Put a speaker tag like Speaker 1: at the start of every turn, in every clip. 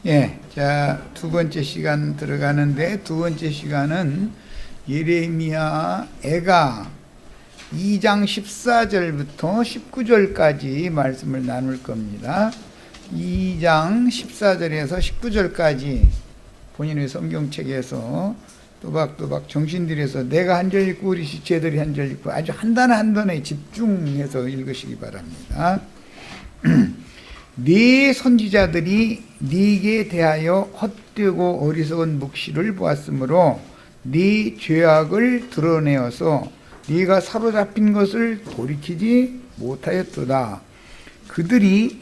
Speaker 1: 예, 자, 두 번째 시간 들어가는데, 두 번째 시간은 예레미야 애가 2장 14절부터 19절까지 말씀을 나눌 겁니다. 2장 14절에서 19절까지 본인의 성경책에서 또박또박 정신들여서 내가 한 절 읽고 우리 지체들이 한 절 읽고 아주 한 단 한 단에 집중해서 읽으시기 바랍니다. 네 선지자들이 네게 대하여 헛되고 어리석은 묵시를 보았으므로 네 죄악을 드러내어서 네가 사로잡힌 것을 돌이키지 못하였도다. 그들이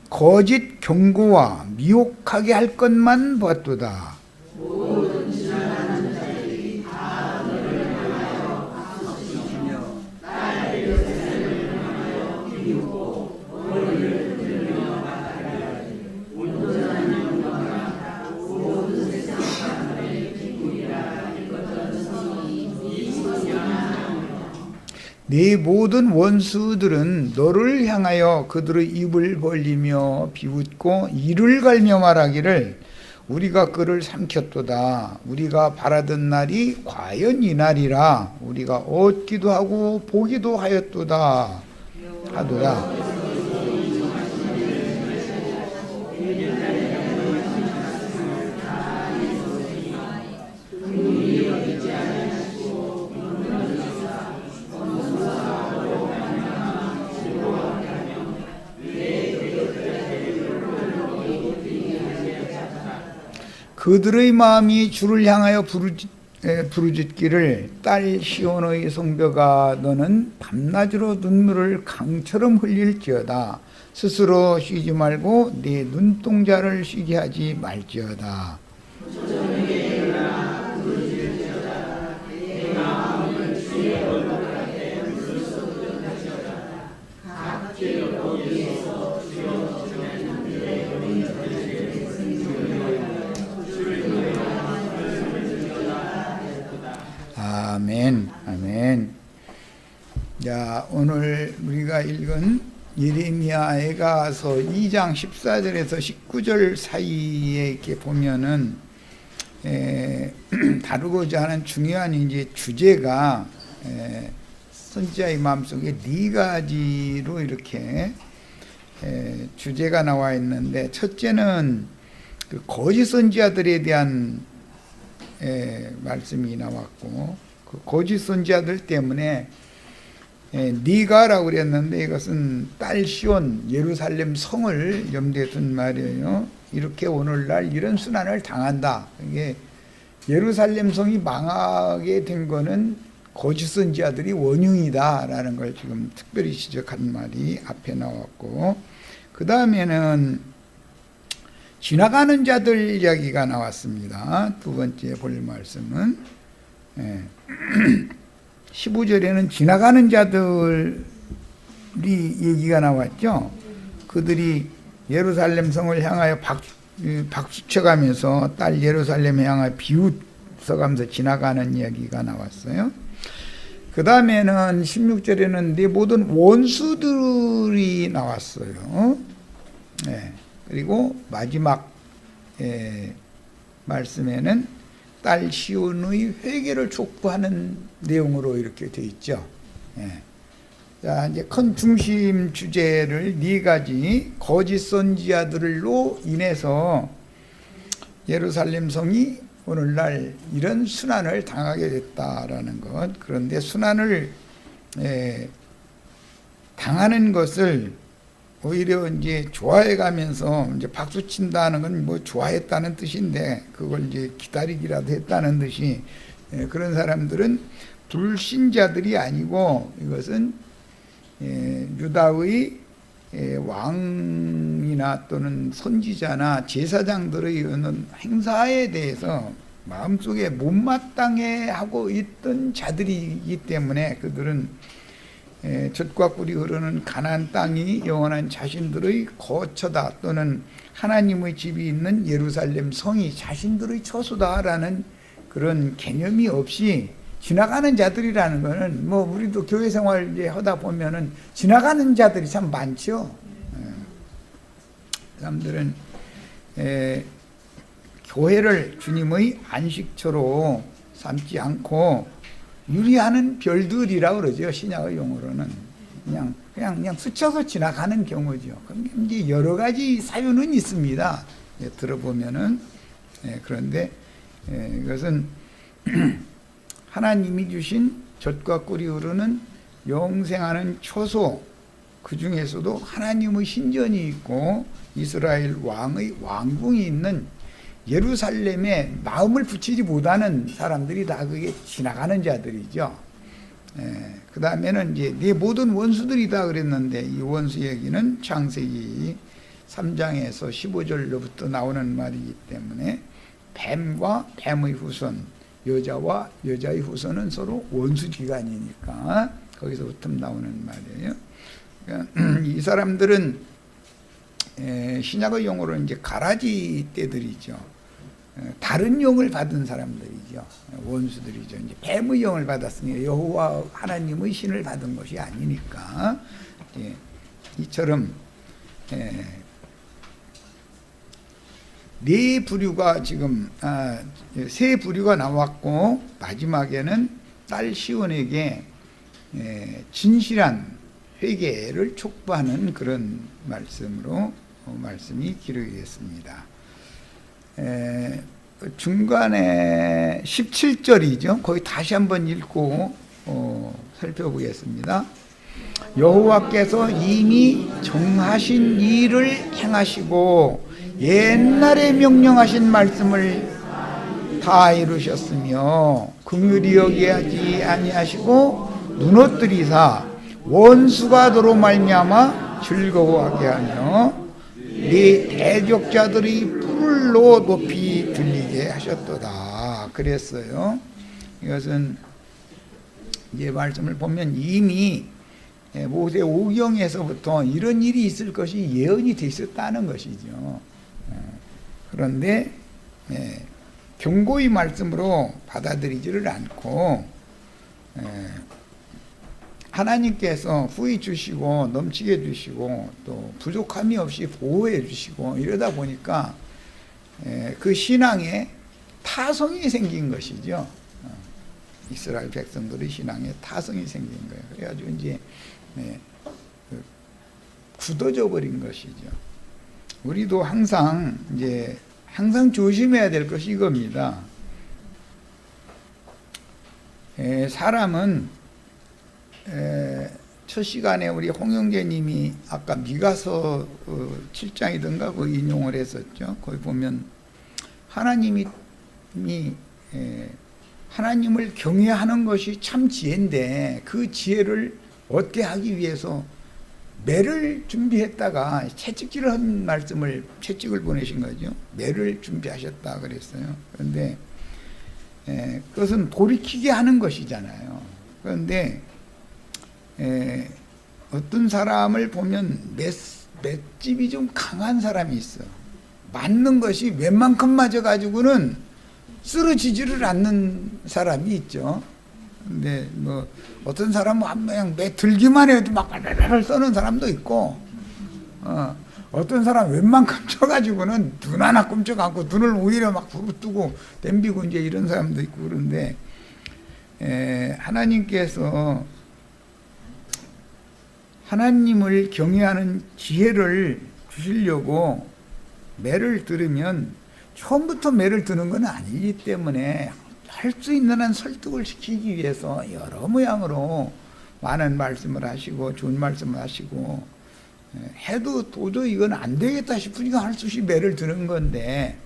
Speaker 1: 거짓 경고와 미혹하게 할 것만 보았도다.
Speaker 2: 모든 지나가는 자들이 다 너를 향하여 박수치며 딸의 세상을 향하여 비웃고 머리를 들며 말하기를 온전한 영광과 모든 세상 사람의 기쁨이라 일컫던 성이 네 성령하며
Speaker 1: 네 모든 원수들은 너를 향하여 그들의 입을 벌리며 비웃고 이를 갈며 말하기를 우리가 그를 삼켰도다. 우리가 바라던 날이 과연 이 날이라. 우리가 얻기도 하고 보기도 하였도다 하도다. 그들의 마음이 주를 향하여 부르짖기를 딸 시온의 성벽아 너는 밤낮으로 눈물을 강처럼 흘릴지어다. 스스로 쉬지 말고 네 눈동자를 쉬게 하지 말지어다. 아멘, 아멘. 자, 오늘 우리가 읽은 예레미야에 가서 2장 14절에서 19절 사이에 이렇게 보면은 다루고자 하는 중요한 이제 주제가 선지자의 마음속에 네 가지로 이렇게 주제가 나와 있는데, 첫째는 그 거짓 선지자들에 대한 말씀이 나왔고, 그 거짓 선지자들 때문에 네가라고 그랬는데 이것은 딸 시온 예루살렘 성을 염두에 둔 말이에요. 이렇게 오늘날 이런 순환을 당한다. 이게 예루살렘 성이 망하게 된 거는 거짓 선지자들이 원흉이다라는 걸 지금 특별히 지적한 말이 앞에 나왔고, 그 다음에는 지나가는 자들 이야기가 나왔습니다. 두 번째 볼 말씀은 15절에는 지나가는 자들이 얘기가 나왔죠. 그들이 예루살렘 성을 향하여 박수쳐가면서 딸 예루살렘에 향하여 비웃어가면서 지나가는 이야기가 나왔어요. 그 다음에는 16절에는 네 모든 원수들이 나왔어요. 그리고 마지막 말씀에는 딸 시온의 회개를 촉구하는 내용으로 이렇게 되어 있죠. 자, 이제 큰 중심 주제를 네 가지 거짓 선지자들로 인해서 예루살렘 성이 오늘날 이런 순환을 당하게 됐다라는 것. 그런데 순환을 당하는 것을 오히려 이제 좋아해 가면서 이제 박수 친다는 건 뭐 좋아했다는 뜻인데, 그걸 이제 기다리기라도 했다는 듯이 그런 사람들은 불신자들이 아니고 이것은 유다의 왕이나 또는 선지자나 제사장들의 어느 행사에 대해서 마음속에 못마땅해 하고 있던 자들이기 때문에 그들은 젖과 꿀이 흐르는 가나안 땅이 영원한 자신들의 거처다, 또는 하나님의 집이 있는 예루살렘 성이 자신들의 처소다라는 그런 개념이 없이 지나가는 자들이라는 거는, 뭐 우리도 교회 생활 이제 하다 보면은 지나가는 자들이 참 많죠. 사람들은 교회를 주님의 안식처로 삼지 않고 유리하는 별들이라고 그러죠. 신약의 용어로는 그냥 스쳐서 지나가는 경우죠. 이제 여러 가지 사유는 있습니다. 들어보면은 그런데 이것은 하나님이 주신 젖과 꿀이 흐르는 영생하는 초소, 그 중에서도 하나님의 신전이 있고 이스라엘 왕의 왕궁이 있는 예루살렘에 마음을 붙이지 못하는 사람들이 다 그게 지나가는 자들이죠. 그 다음에는 이제 네 모든 원수들이다 그랬는데, 이 원수 얘기는 창세기 3장에서 15절로부터 나오는 말이기 때문에 뱀과 뱀의 후손, 여자와 여자의 후손은 서로 원수지간이니까 거기서부터 나오는 말이에요. 그러니까 이 사람들은 신약의 용어로 이제 가라지 떼들이죠. 다른 영을 받은 사람들이죠. 원수들이죠. 이제 뱀의 영을 받았으니 여호와 하나님의 신을 받은 것이 아니니까. 이처럼 네 부류가 지금 세 부류가 나왔고, 마지막에는 딸 시온에게 진실한 회개를 촉구하는 그런 말씀으로 말씀이 기록이 됐습니다. 중간에 17절이죠. 거기 다시 한번 읽고 살펴보겠습니다. 여호와께서 이미 정하신 일을 행하시고 옛날에 명령하신 말씀을 다 이루셨으며 긍휼히 여기지 아니하시고 눈웃들이사 원수가 도로 말미암아 즐거워하게 하며 네 대적자들이 뿔로 높이 들리게 하셨도다 그랬어요. 이것은 이제 말씀을 보면 이미 모세 오경에서부터 이런 일이 있을 것이 예언이 돼 있었다는 것이죠. 그런데 경고의 말씀으로 받아들이지를 않고 하나님께서 후히 주시고 넘치게 주시고 또 부족함이 없이 보호해 주시고 이러다 보니까 그 신앙에 타성이 생긴 것이죠. 이스라엘 백성들의 신앙에 타성이 생긴 거예요. 그래가지고 이제 굳어져 버린 것이죠. 우리도 항상 조심해야 될 것이 이겁니다. 사람은 첫 시간에 우리 홍영재님이 아까 미가서 7장이든가 그 인용을 했었죠. 거기 보면 하나님을 경외하는 것이 참 지혜인데 그 지혜를 얻게 하기 위해서 매를 준비했다가 채찍질을 한 말씀을 채찍을 보내신 거죠. 매를 준비하셨다 그랬어요. 그런데 그것은 돌이키게 하는 것이잖아요. 그런데 어떤 사람을 보면 맷집이 좀 강한 사람이 있어. 맞는 것이 웬만큼 맞아가지고는 쓰러지지를 않는 사람이 있죠. 근데 뭐 어떤 사람은 그냥 매 들기만 해도 막 발발발 써는 사람도 있고, 어떤 사람 웬만큼 쳐가지고는 눈 하나 꼼짝 않고 눈을 오히려 막 부르뜨고 댐비고 이제 이런 사람도 있고. 그런데 하나님께서 하나님을 경외하는 지혜를 주시려고 매를 들으면 처음부터 매를 드는 건 아니기 때문에 할 수 있는 한 설득을 시키기 위해서 여러 모양으로 많은 말씀을 하시고 좋은 말씀을 하시고 해도 도저히 이건 안 되겠다 싶으니까 할 수 없이 매를 드는 건데,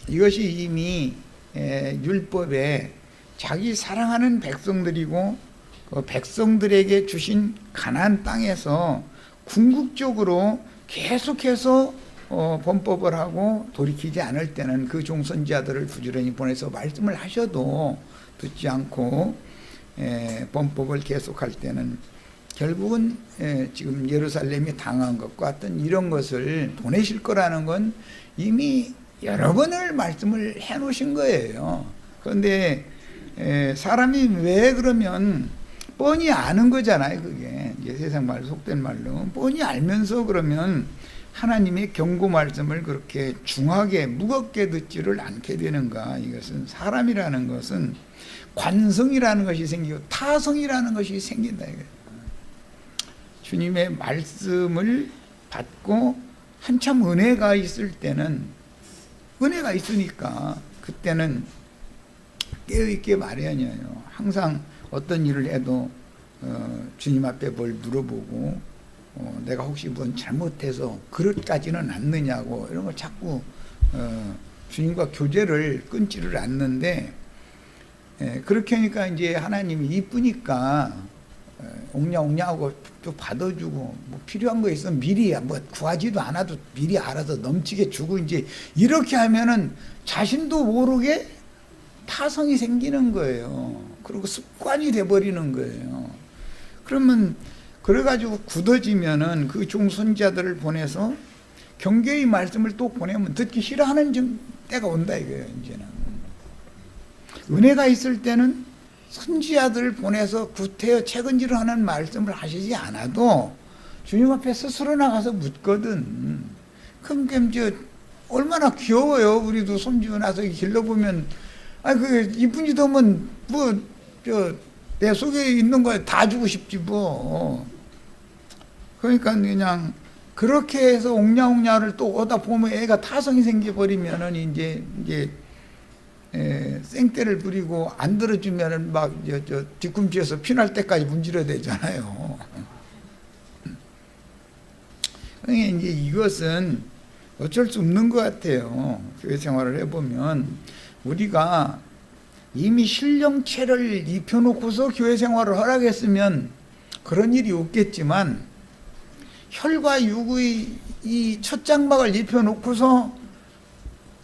Speaker 1: 이것이 이미 율법에 자기 사랑하는 백성들이고 그 백성들에게 주신 가나안 땅에서 궁극적으로 계속해서 범법을 하고 돌이키지 않을 때는 그 종선자들을 부지런히 보내서 말씀을 하셔도 듣지 않고 범법을 계속할 때는 결국은 지금 예루살렘이 당한 것과 같은 이런 것을 보내실 거라는 건 이미 여러 번을 말씀을 해놓으신 거예요. 그런데 사람이 왜 그러면 뻔히 아는 거잖아요. 그게 이제 세상 말로 속된 말로 뻔히 알면서 그러면 하나님의 경고 말씀을 그렇게 중하게 무겁게 듣지를 않게 되는가? 이것은 사람이라는 것은 관성이라는 것이 생기고 타성이라는 것이 생긴다. 주님의 말씀을 받고 한참 은혜가 있을 때는, 은혜가 있으니까 그때는 깨어있게 마련이에요. 항상 어떤 일을 해도 주님 앞에 뭘 물어보고 내가 혹시 뭔 잘못해서 그릇까지는 않느냐고 이런 걸 자꾸 주님과 교제를 끊지를 않는데, 그렇게 하니까 이제 하나님이 이쁘니까 옹냐옹냐 하고 또 받아주고, 뭐 필요한 거 있으면 미리 뭐 구하지도 않아도 미리 알아서 넘치게 주고, 이제 이렇게 하면은 자신도 모르게 타성이 생기는 거예요. 그리고 습관이 돼버리는 거예요. 그러면 그래가지고 굳어지면은 그 종선자들을 보내서 경계의 말씀을 또 보내면 듣기 싫어하는 때가 온다 이거예요. 이제는 은혜가 있을 때는 선지자들을 보내서 구태여 책은지를 하는 말씀을 하시지 않아도 주님 앞에 스스로 나가서 묻거든. 그럼 저 얼마나 귀여워요. 우리도 손지어 나서 길러보면, 그 이쁜 짓 하면 뭐 내 속에 있는 거 다 주고 싶지 뭐. 그러니까 그냥 그렇게 해서 옹냐옹냐를 또 오다 보면 애가 타성이 생겨버리면은 이제 생떼를 부리고 안 들어주면은 막 뒤꿈치에서 피날 때까지 문지러야 되잖아요. 그러니까 이제 이것은 어쩔 수 없는 것 같아요. 교회 생활을 해보면 우리가 이미 신령체를 입혀놓고서 교회 생활을 허락했으면 그런 일이 없겠지만, 혈과 육의 이 첫 장막을 입혀놓고서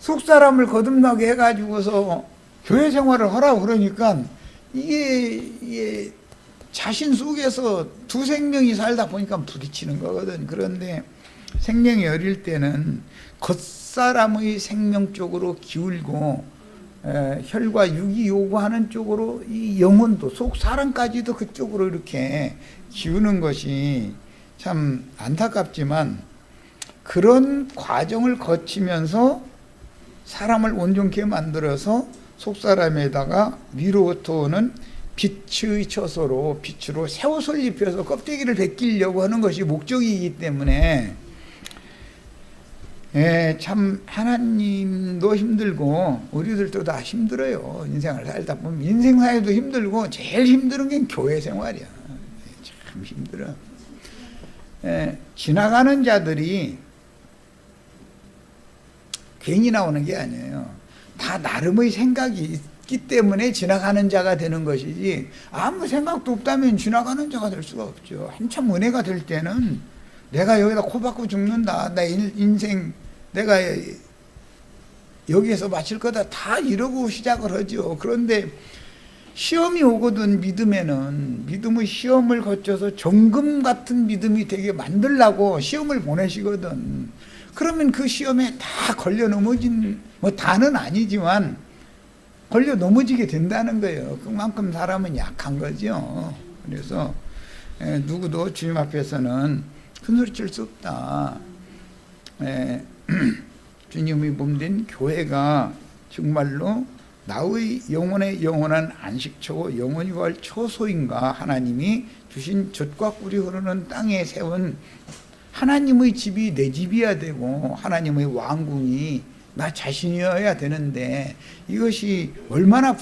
Speaker 1: 속사람을 거듭나게 해가지고서 교회 생활을 하라고 그러니까 이게 자신 속에서 두 생명이 살다 보니까 부딪히는 거거든. 그런데 생명이 어릴 때는 겉사람의 생명 쪽으로 기울고 혈과 육이 요구하는 쪽으로 이 영혼도 속 사람까지도 그쪽으로 이렇게 기우는 것이 참 안타깝지만, 그런 과정을 거치면서 사람을 온전케 만들어서 속사람에다가 위로부터 오는 빛의 처소로, 빛으로 새 옷을 입혀서 껍데기를 벗기려고 하는 것이 목적이기 때문에 참 하나님도 힘들고 우리들도 다 힘들어요. 인생을 살다 보면 인생사에도 힘들고 제일 힘든 게 교회 생활이야. 참 힘들어. 지나가는 자들이 괜히 나오는 게 아니에요. 다 나름의 생각이 있기 때문에 지나가는 자가 되는 것이지, 아무 생각도 없다면 지나가는 자가 될 수가 없죠. 한참 은혜가 될 때는 내가 여기다 코 박고 죽는다, 내 인생 내가 여기에서 마칠 거다, 다 이러고 시작을 하죠. 그런데 시험이 오거든. 믿음의 시험을 거쳐서 정금 같은 믿음이 되게 만들라고 시험을 보내시거든. 그러면 그 시험에 다 걸려 넘어진, 뭐 다는 아니지만 걸려 넘어지게 된다는 거예요. 그만큼 사람은 약한 거죠. 그래서 누구도 주님 앞에서는 큰소리칠 수 없다. 주님의 몸된 교회가 정말로 나의 영혼의 영원한 안식처고 영원히 갈 처소인가, 하나님이 주신 젖과 꿀이 흐르는 땅에 세운 하나님의 집이 내 집이어야 되고 하나님의 왕궁이 나 자신이어야 되는데, 이것이 얼마나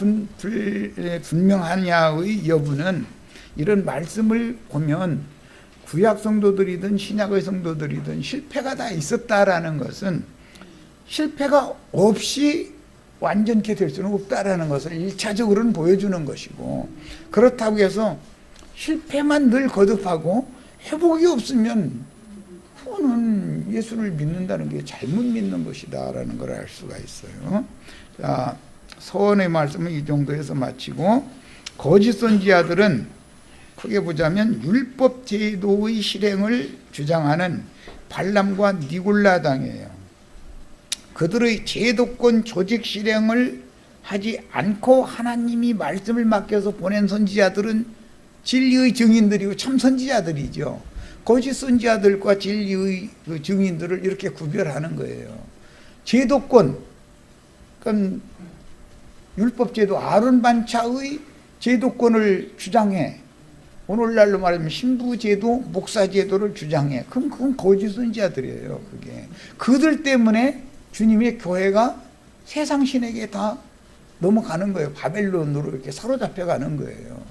Speaker 1: 분명하냐의 여부는 이런 말씀을 보면 구약 성도들이든 신약의 성도들이든 실패가 다 있었다라는 것은, 실패가 없이 완전케 될 수는 없다라는 것을 1차적으로는 보여주는 것이고, 그렇다고 해서 실패만 늘 거듭하고 회복이 없으면 그거는 예수를 믿는다는 게 잘못 믿는 것이다라는 걸 알 수가 있어요. 자, 서원의 말씀은 이 정도에서 마치고, 거짓 선지자들은 크게 보자면 율법 제도의 실행을 주장하는 발람과 니골라 당이에요. 그들의 제도권 조직 실행을 하지 않고 하나님이 말씀을 맡겨서 보낸 선지자들은 진리의 증인들이고 참 선지자들이죠. 거짓 선지자들과 진리의 그 증인들을 이렇게 구별하는 거예요. 제도권, 그럼 율법제도 아론 반차의 제도권을 주장해. 오늘날로 말하면 신부제도, 목사제도를 주장해. 그럼 그건 거짓 선지자들이에요. 그게 그들 때문에 주님의 교회가 세상 신에게 다 넘어가는 거예요. 바벨론으로 이렇게 사로잡혀 가는 거예요.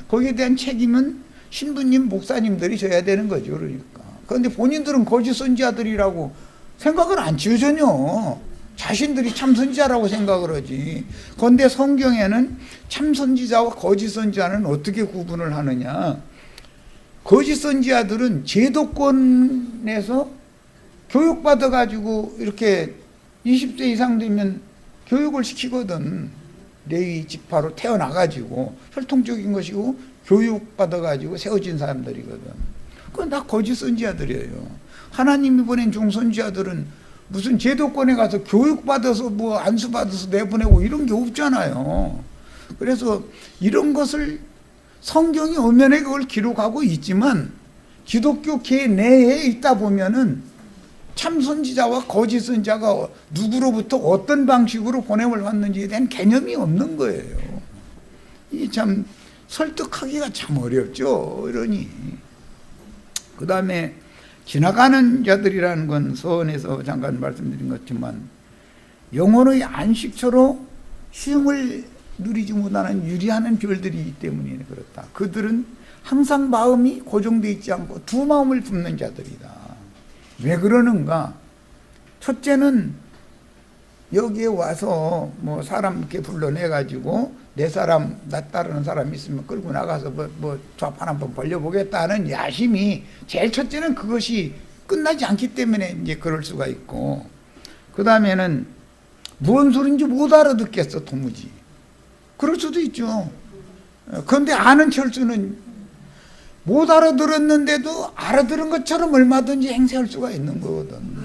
Speaker 1: 거기에 대한 책임은 신부님, 목사님들이 져야 되는 거죠. 그러니까. 그런데 본인들은 거짓 선지자들이라고 생각을 안 지어 전혀. 자신들이 참 선지자라고 생각을 하지. 그런데 성경에는 참 선지자와 거짓 선지자는 어떻게 구분을 하느냐. 거짓 선지자들은 제도권에서 교육받아 가지고 이렇게 20세 이상 되면 교육을 시키거든. 레위 지파로 태어나 가지고 혈통적인 것이고 교육받아 가지고 세워진 사람들이거든. 그건 다 거짓 선지자들이에요. 하나님이 보낸 종선지자들은 무슨 제도권에 가서 교육받아서 뭐 안수받아서 내보내고 이런 게 없잖아요. 그래서 이런 것을 성경이 엄연하게 그걸 기록하고 있지만 기독교계 내에 있다 보면은 참 선지자와 거짓 선지자가 누구로부터 어떤 방식으로 보냄을 받는지에 대한 개념이 없는 거예요. 이 참 설득하기가 참 어렵죠. 이러니. 그 다음에 지나가는 자들이라는 건 서원에서 잠깐 말씀드린 것지만 영혼의 안식처로 쉼을 누리지 못하는 유리하는 별들이기 때문에 그렇다. 그들은 항상 마음이 고정되어 있지 않고 두 마음을 품는 자들이다. 왜 그러는가? 첫째는 여기에 와서 뭐 사람 이렇게 불러내가지고 내 사람, 나 따르는 사람 있으면 끌고 나가서 뭐 좌판 한번 벌려보겠다는 야심이 제일 첫째는 그것이 끝나지 않기 때문에 이제 그럴 수가 있고, 그 다음에는 무슨 소리인지 못 알아듣겠어, 도무지. 그럴 수도 있죠. 그런데 아는 철수는 못 알아들었는데도 알아들은 것처럼 얼마든지 행세할 수가 있는 거거든.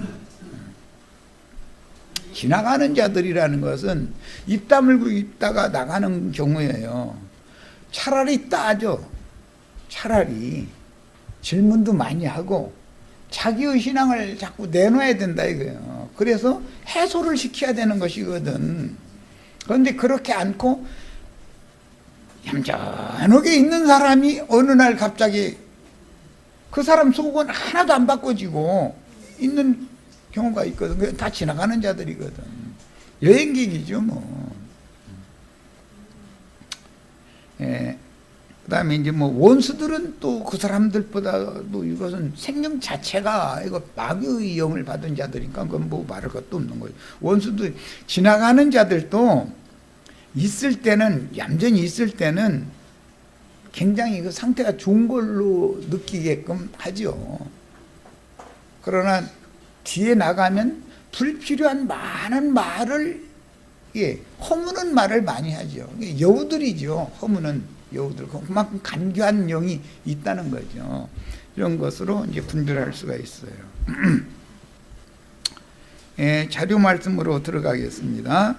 Speaker 1: 지나가는 자들이라는 것은 입 다물고 있다가 나가는 경우예요. 차라리 따져. 차라리 질문도 많이 하고 자기의 신앙을 자꾸 내놔야 된다 이거예요. 그래서 해소를 시켜야 되는 것이거든. 그런데 그렇게 않고 얌전하게 있는 사람이 어느 날 갑자기 그 사람 속은 하나도 안 바꿔지고 있는 경우가 있거든. 다 지나가는 자들이거든. 여행객이죠, 뭐. 예. 그 다음에 이제 뭐 원수들은 또 그 사람들보다도 이것은 생명 자체가 이거 마귀의 영을 받은 자들이니까 그건 뭐 말할 것도 없는 거예요. 원수들, 지나가는 자들도 있을 때는, 얌전히 있을 때는 굉장히 그 상태가 좋은 걸로 느끼게끔 하죠. 그러나 뒤에 나가면 불필요한 많은 말을, 예, 허무는 말을 많이 하죠. 여우들이죠. 허무는 여우들. 그만큼 간교한 영이 있다는 거죠. 이런 것으로 이제 분별할 수가 있어요. 예, 자료 말씀으로 들어가겠습니다.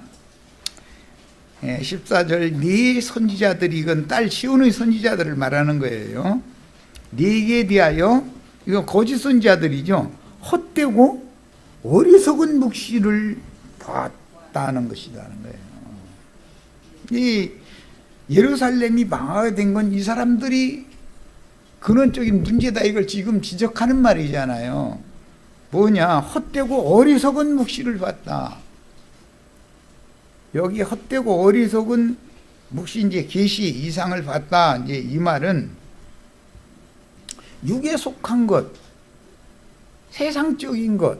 Speaker 1: 14절 네 선지자들이, 이건 딸 시온의 선지자들을 말하는 거예요. 네게 대하여, 이거 거짓 선지자들이죠. 헛되고 어리석은 묵시를 봤다는 것이라는 거예요. 이 예루살렘이 망하게 된 건 이 사람들이 근원적인 문제다 이걸 지금 지적하는 말이잖아요. 뭐냐? 헛되고 어리석은 묵시를 봤다. 여기 헛되고 어리석은 묵시, 이제 계시 이상을 봤다. 이제 이 말은 육에 속한 것, 세상적인 것,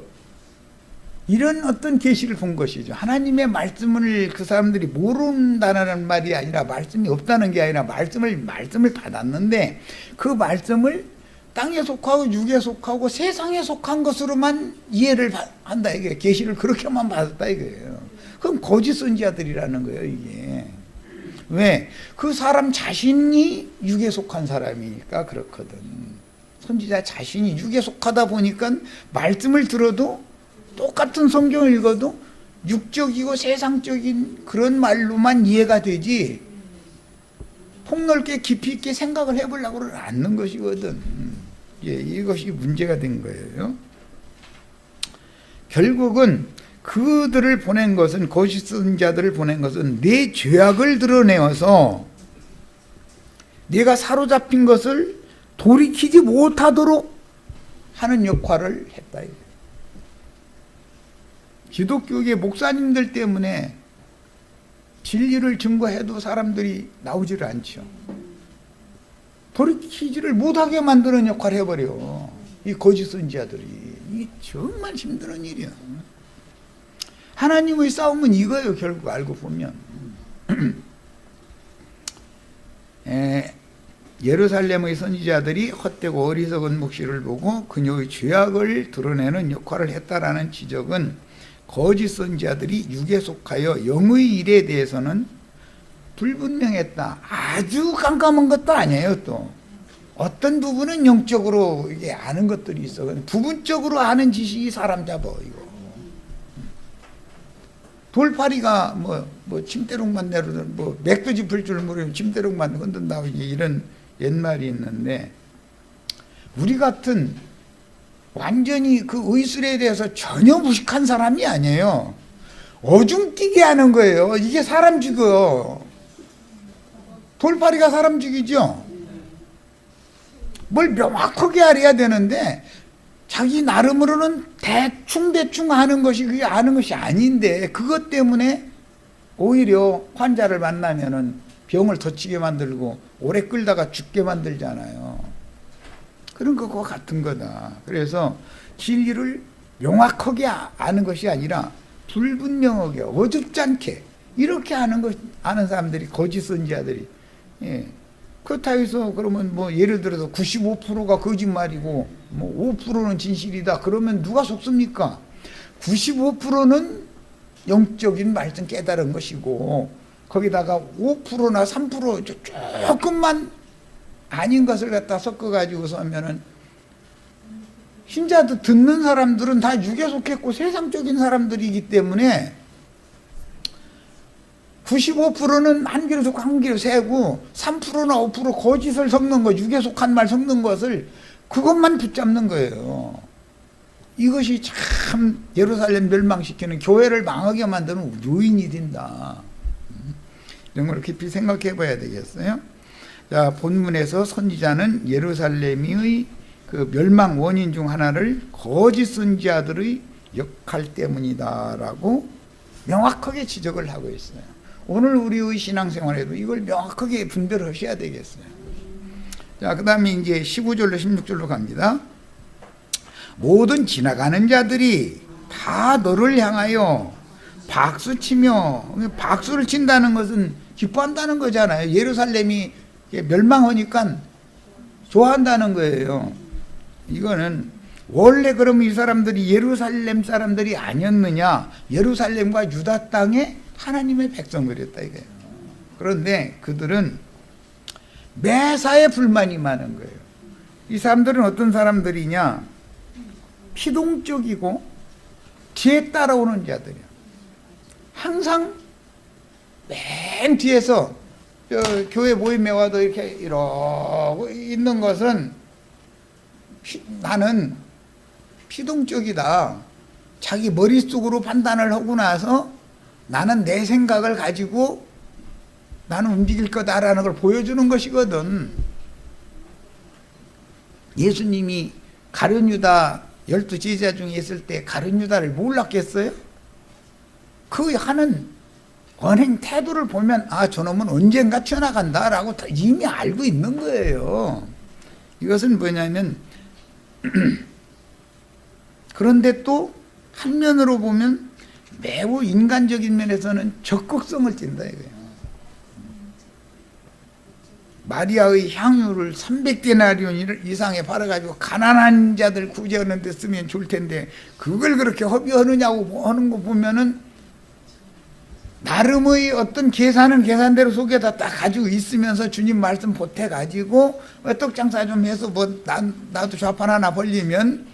Speaker 1: 이런 어떤 계시를 본 것이죠. 하나님의 말씀을 그 사람들이 모른다는 말이 아니라, 말씀이 없다는 게 아니라 말씀을 받았는데 그 말씀을 땅에 속하고 육에 속하고 세상에 속한 것으로만 이해를 한다 이게, 계시를 그렇게만 받았다 이거예요. 그럼 거짓 선지자들이라는 거예요, 이게. 왜? 그 사람 자신이 육에 속한 사람이니까 그렇거든. 선지자 자신이 육에 속하다 보니까 말씀을 들어도, 똑같은 성경을 읽어도 육적이고 세상적인 그런 말로만 이해가 되지 폭넓게 깊이 있게 생각을 해보려고는 않는 것이거든. 이것이 문제가 된 거예요. 결국은 그들을 보낸 것은, 거짓 선지자들을 보낸 것은 내 죄악을 드러내어서 내가 사로잡힌 것을 돌이키지 못하도록 하는 역할을 했다. 기독교계 목사님들 때문에 진리를 증거해도 사람들이 나오지를 않죠. 돌이키지를 못하게 만드는 역할을 해버려. 이 거짓 선지자들이. 이게 정말 힘든 일이야. 하나님의 싸움은 이거예요. 결국 알고 보면. 예루살렘의 선지자들이 헛되고 어리석은 묵시를 보고 그녀의 죄악을 드러내는 역할을 했다라는 지적은 거짓 선지자들이 육에 속하여 영의 일에 대해서는 불분명했다. 아주 깜깜한 것도 아니에요. 또 어떤 부분은 영적으로 이게 아는 것들이 있어. 부분적으로 아는 지식이 사람 잡아. 이거 돌파리가 뭐 침대롱만 내려도 뭐 맥도 짚을 줄 모르면 침대롱만 흔든다, 이런 옛말이 있는데, 우리 같은 완전히 그 의술에 대해서 전혀 무식한 사람이 아니에요. 어중뛰게 하는 거예요. 이게 사람 죽여. 돌파리가 사람 죽이죠. 뭘 명확하게 알아야 되는데 자기 나름으로는 대충 하는 것이 그게 아는 것이 아닌데, 그것 때문에 오히려 환자를 만나면은 병을 더 치게 만들고 오래 끌다가 죽게 만들잖아요. 그런 것과 같은 거다. 그래서 진리를 명확하게 아는 것이 아니라 불분명하게, 어줍지 않게 이렇게 아는 사람들이 거짓 선지자들이. 그렇다고 해서 그러면 뭐 예를 들어서 95%가 거짓말이고 뭐 5%는 진실이다 그러면 누가 속습니까? 95%는 영적인 말씀 깨달은 것이고, 거기다가 5%나 3% 조금만 아닌 것을 갖다 섞어가지고서 하면은, 신자도 듣는 사람들은 다 육에 속했고 세상적인 사람들이기 때문에 95%는 한 귀로 듣고 한 귀로 세고 3%나 5% 거짓을 섞는 거, 육에 속한 말 섞는 것을, 그것만 붙잡는 거예요. 이것이 참 예루살렘 멸망시키는, 교회를 망하게 만드는 요인이 된다. 이런 걸 깊이 생각해 봐야 되겠어요. 자, 본문에서 선지자는 예루살렘의 그 멸망 원인 중 하나를 거짓 선지자들의 역할 때문이다라고 명확하게 지적을 하고 있어요. 오늘 우리의 신앙생활에도 이걸 명확하게 분별을 하셔야 되겠어요. 자, 그 다음에 이제 15절로 16절로 갑니다. 모든 지나가는 자들이 다 너를 향하여 박수치며, 박수를 친다는 것은 기뻐한다는 거잖아요. 예루살렘이 멸망하니까 좋아한다는 거예요. 이거는 원래 그럼 이 사람들이 예루살렘 사람들이 아니었느냐? 예루살렘과 유다 땅에 하나님의 백성들이었다 이거예요. 그런데 그들은 매사에 불만이 많은 거예요. 이 사람들은 어떤 사람들이냐? 피동적이고 뒤에 따라오는 자들이야. 항상 맨 뒤에서 교회 모임에 와도 이렇게 이러고 있는 것은 나는 피동적이다. 자기 머릿속으로 판단을 하고 나서 나는 내 생각을 가지고 나는 움직일 거다라는 걸 보여주는 것이거든. 예수님이 가룟 유다 12제자 중에 있을 때 가룟 유다를 몰랐겠어요? 그 하는 언행 태도를 보면 아, 저놈은 언젠가 튀어나간다라고 이미 알고 있는 거예요. 이것은 뭐냐면 그런데 또 한면으로 보면 매우 인간적인 면에서는 적극성을 띈다 이거예요. 마리아의 향유를 300데나리온 이상에 팔아가지고 가난한 자들 구제하는 데 쓰면 좋을 텐데 그걸 그렇게 허비하느냐고 하는 거 보면은 나름의 어떤 계산은 계산대로 속에다 딱 가지고 있으면서 주님 말씀 보태가지고 떡장사 좀 해서 뭐 나도 좌판 하나 벌리면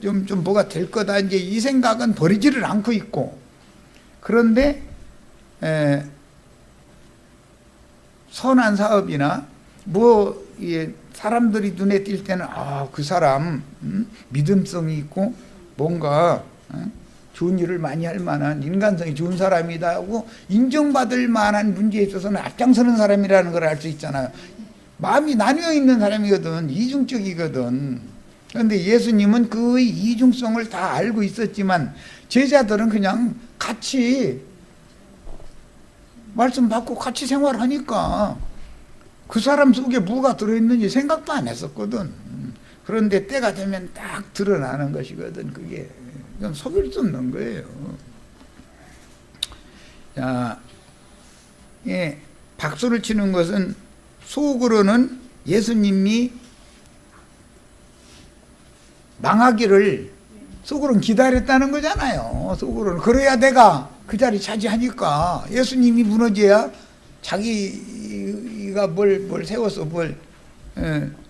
Speaker 1: 좀 뭐가 될 거다 이제 이 생각은 버리지를 않고 있고, 그런데 선한 사업이나 뭐 사람들이 눈에 띌 때는 그 사람 믿음성이 있고 뭔가 좋은 일을 많이 할 만한 인간성이 좋은 사람이다 하고 인정받을 만한 문제에 있어서는 앞장서는 사람이라는 걸 알 수 있잖아요. 마음이 나뉘어 있는 사람이거든. 이중적이거든. 그런데 예수님은 그 이중성을 다 알고 있었지만 제자들은 그냥 같이 말씀 받고 같이 생활하니까 그 사람 속에 뭐가 들어있는지 생각도 안 했었거든. 그런데 때가 되면 딱 드러나는 것이거든. 그게 그건 속일 수 없는 거예요. 자, 예, 박수를 치는 것은 속으로는 예수님이 망하기를 속으로는 기다렸다는 거잖아요. 속으로는 그래야 내가 그 자리 차지하니까. 예수님이 무너져야 자기가 뭘 세워서 뭘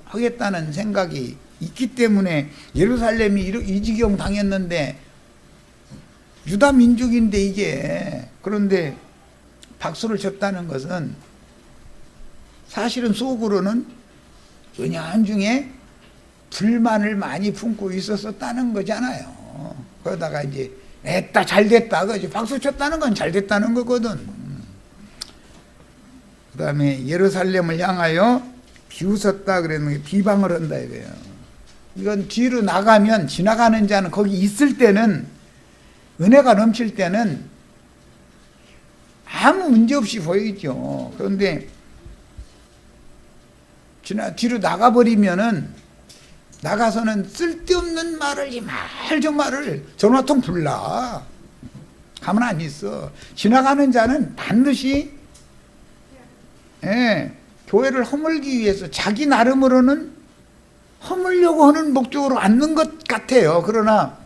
Speaker 1: 하겠다는 생각이 있기 때문에 예루살렘이 이 지경 당했는데 유다 민족인데 이게. 그런데 박수를 쳤다는 것은 사실은 속으로는 은연중에 불만을 많이 품고 있었다는 거잖아요. 그러다가 이제 됐다 잘됐다 그지. 박수 쳤다는 건 잘됐다는 거거든. 그 다음에 예루살렘을 향하여 비웃었다 그랬는데 비방을 한다 이거예요. 이건 뒤로 나가면 지나가는 자는 거기 있을 때는 은혜가 넘칠 때는 아무 문제 없이 보이죠. 그런데 뒤로 나가버리면은 나가서는 쓸데없는 말을 이 말 저 말을 전화통 불러. 가만 안 있어. 지나가는 자는 반드시 교회를 허물기 위해서 자기 나름으로는 허물려고 하는 목적으로 앉는 것 같아요. 그러나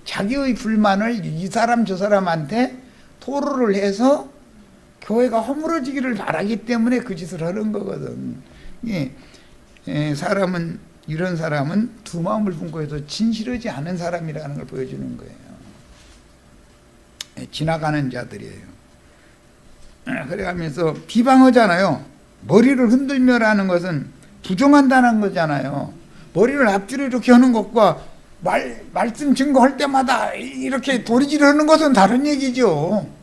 Speaker 1: 자기의 불만을 이 사람 저 사람한테 토로를 해서 교회가 허물어지기를 바라기 때문에 그 짓을 하는 거거든. 이런 사람은 두 마음을 품고 해서 진실하지 않은 사람이라는 걸 보여주는 거예요. 지나가는 자들이에요. 그래가면서 비방하잖아요. 머리를 흔들며라는 것은 부정한다는 거잖아요. 머리를 앞뒤로 이렇게 하는 것과 말씀 증거할 때마다 이렇게 도리질하는 것은 다른 얘기죠.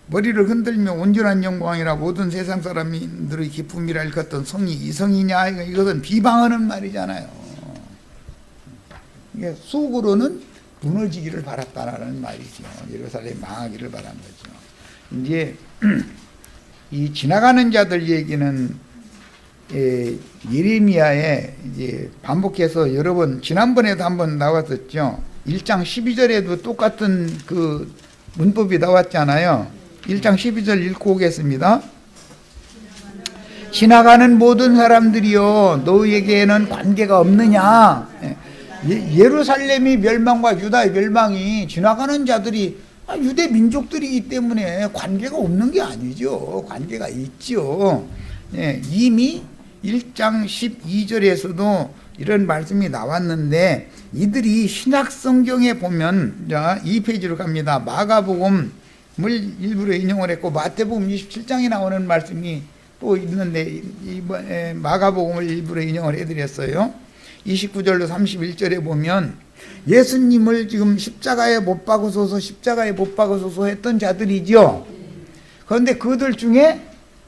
Speaker 1: 머리를 흔들며 온전한 영광이라 모든 세상 사람들의 기쁨이라 일컫던 성이 이성이냐, 이것은 비방하는 말이잖아요. 이게 속으로는 무너지기를 바랐다라는 말이죠. 예루살렘 망하기를 바란 거죠. 이제 이 지나가는 자들 얘기는 예레미야에 이제 반복해서 여러 번, 지난번에도 한번 나왔었죠. 1장 12절에도 똑같은 그 문법이 나왔잖아요. 1장 12절 읽고 오겠습니다. 지나가는 모든 사람들이요 너희에게는 관계가 없느냐. 예루살렘이 멸망과 유다의 멸망이 지나가는 자들이 유대 민족들이기 때문에 관계가 없는 게 아니죠. 관계가 있죠. 이미 1장 12절에서도 이런 말씀이 나왔는데 이들이 신약 성경에 보면, 자, 2페이지로 갑니다. 마가복음을 일부러 인용을 했고 마태복음 27장에 나오는 말씀이 또 있는데 이번에 마가복음을 일부러 인용을 해드렸어요. 29절로 31절에 보면 예수님을 지금 십자가에 못 박으소서 십자가에 못 박으소서 했던 자들이죠. 그런데 그들 중에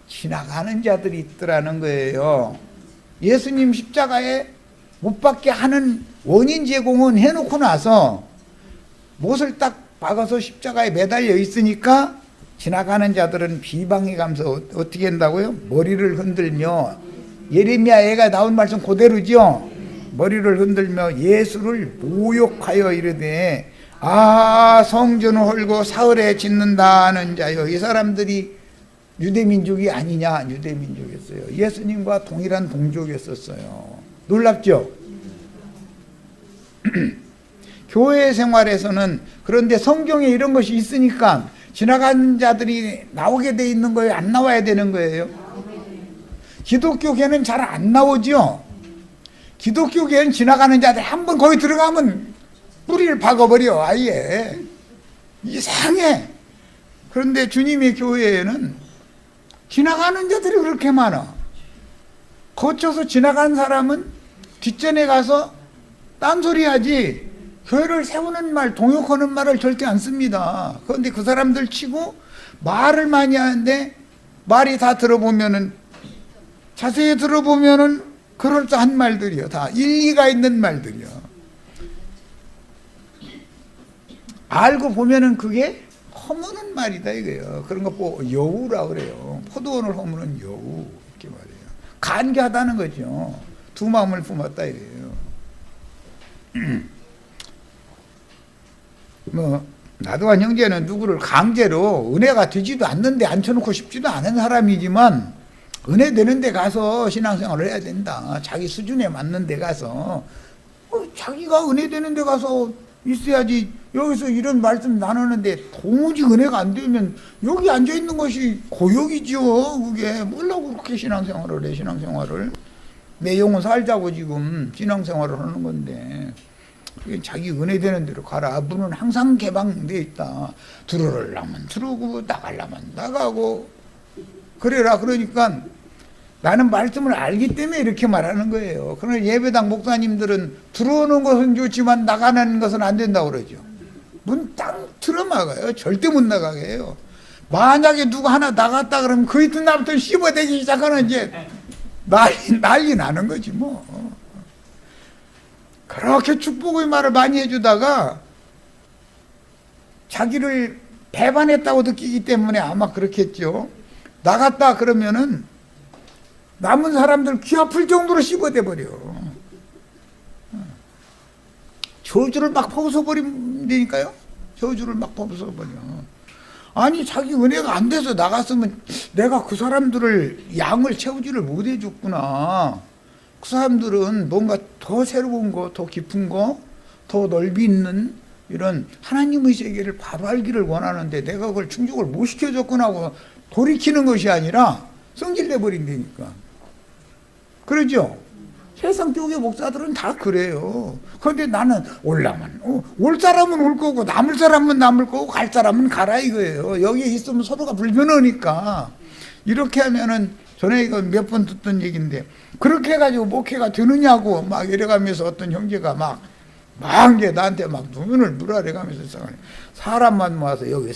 Speaker 1: 지나가는 자들이 있더라는 거예요. 예수님 십자가에 못 박게 하는 원인 제공은 해놓고 나서 못을 딱 박아서 십자가에 매달려 있으니까 지나가는 자들은 비방해 가면서 어떻게 한다고요? 머리를 흔들며, 예레미야가 나온 말씀 그대로죠. 머리를 흔들며 예수를 모욕하여 이르되 성전을 헐고 사흘에 짓는다는 자여. 이 사람들이 유대민족이 아니냐. 유대민족이었어요. 예수님과 동일한 동족이었어요. 놀랍죠? 교회 생활에서는, 그런데 성경에 이런 것이 있으니까 지나간 자들이 나오게 돼 있는 거예요? 안 나와야 되는 거예요? 기독교계는 잘 안 나오죠? 기독교계는 지나가는 자들 한번 거기 들어가면 뿌리를 박아버려. 아예 이상해. 그런데 주님의 교회에는 지나가는 자들이 그렇게 많아. 거쳐서 지나간 사람은 뒷전에 가서 딴소리 하지 교회를 세우는 말, 동역하는 말을 절대 안 씁니다. 그런데 그 사람들 치고 말을 많이 하는데 말이 다 들어보면은, 자세히 들어보면은 그럴싸한 말들이요. 다 일리가 있는 말들이요. 알고 보면은 그게 허무는 말이다 이거예요. 그런 거 여우라 그래요. 포도원을 허무는 여우 이렇게 말해요. 간교하다는 거죠. 두 마음을 품었다 이래요. 나도한 형제는 누구를 강제로 은혜가 되지도 않는데 앉혀놓고 싶지도 않은 사람이지만, 은혜 되는 데 가서 신앙생활을 해야 된다. 자기 수준에 맞는 데 가서 자기가 은혜 되는 데 가서 있어야지. 여기서 이런 말씀 나누는데 도무지 은혜가 안 되면 여기 앉아있는 것이 고역이죠. 그게 뭐라고 그렇게 신앙생활을 해. 신앙생활을 내 영혼 살자고 지금 신앙생활을 하는 건데, 자기 은혜 되는 대로 가라. 문은 항상 개방되어 있다. 들어오려면 들어오고 나가려면 나가고 그래라. 그러니까 나는 말씀을 알기 때문에 이렇게 말하는 거예요. 그러나 예배당 목사님들은 들어오는 것은 좋지만 나가는 것은 안 된다고 그러죠. 문 딱 틀어막아요. 절대 못 나가게 해요. 만약에 누가 하나 나갔다 그러면 그 이튿날부터 씹어대기 시작하는, 이제 난리 나는 거지 뭐. 그렇게 축복의 말을 많이 해주다가 자기를 배반했다고 느끼기 때문에 아마 그렇겠죠. 나갔다 그러면은 남은 사람들 귀 아플 정도로 씹어대 버려. 저주를 막 퍼부숴버린다니까요. 저주를 막 퍼부숴버려. 아니 자기 은혜가 안 돼서 나갔으면 내가 그 사람들을 양을 채우지를 못해줬구나. 그 사람들은 뭔가 더 새로운 거, 더 깊은 거, 더 넓이 있는 이런 하나님의 세계를 바로 알기를 원하는데 내가 그걸 충족을 못 시켜줬구나 하고 돌이키는 것이 아니라 성질내 버린다니까. 그러죠? 세상 교회 목사들은 다 그래요. 그런데 나는 올라면 올 사람은 올 거고 남을 사람은 남을 거고 갈 사람은 가라 이거예요. 여기에 있으면 서로가 불편하니까. 이렇게 하면은 전에 이거 몇 번 듣던 얘기인데, 그렇게 해가지고 목회가 되느냐고 막 이래가면서 어떤 형제가 막 이제 나한테 막 눈을 물어래가면서 사람만 모아서 여기